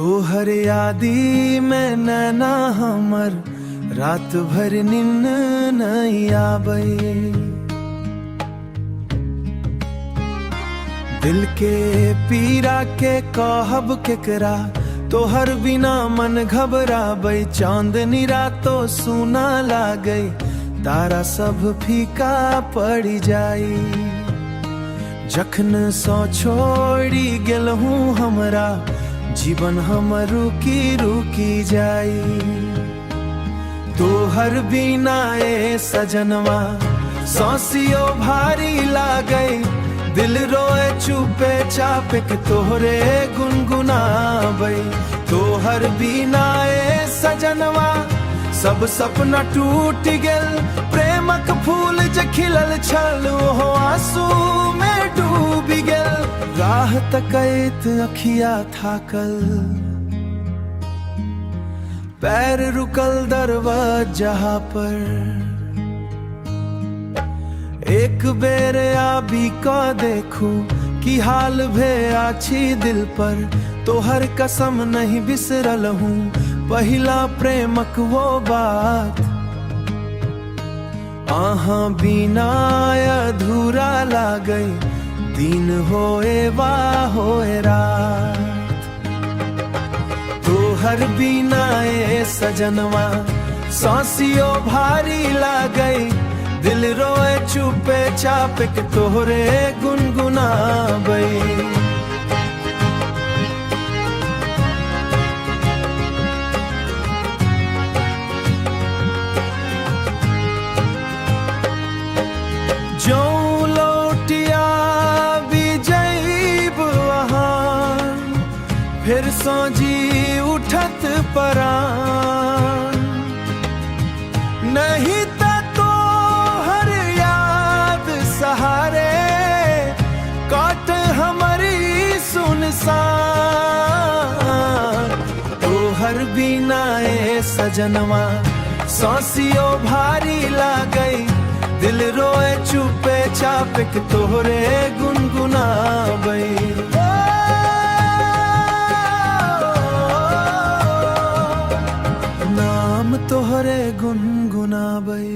तोहर यादी में नैना हमर रात भर निन्न नहीं आबे। दिल के पीरा के कहब केकरा, तोहर बिना मन घबराबै। चांदनी रातो सुना लागै, तारा सब फीका पड़ जाई। जखन सो छोड़ी गेलहूँ हमरा, जीवन हमर रुकी रुकी जाई। तोहर बिना ए सजनवा सांसियो भारी लागे। दिल रोए चुपे चापे के तोहरे गुनगुनाबै। तोहर बिना ए सजनवा सब सपना टूट गेल। प्रेमक फूल जे खिलल छल ओहो आंसू में डूब गेल। राह तकैत अखिया थाकल, पैर रुकल दरवाजा पर। एक बेर आबी क देखू की हाल भे आछी दिल पर। तोहर कसम नहीं बिसरल हूँ पहिला प्रेमक वो बात। आहाँ बिना अधूरा लागै, दिन होए वा होए रात। तोहर बिना ए सजनवा सांसियो भारी लागै। दिल रोए चुपे चापे के तोहरे गुनगुनाबै। जो लौटिया भी जैब वहाँ, फिर सोजी उठत परान। नहीं तो हर याद सहारे काट हमारी सुनसान। तोहर बिना ए सजनवा सांसियो भारी लागै। दिल रोए चुपे चापे के तोहरे गुनगुनाबै। नाम तोहरे गुनगुनाबै।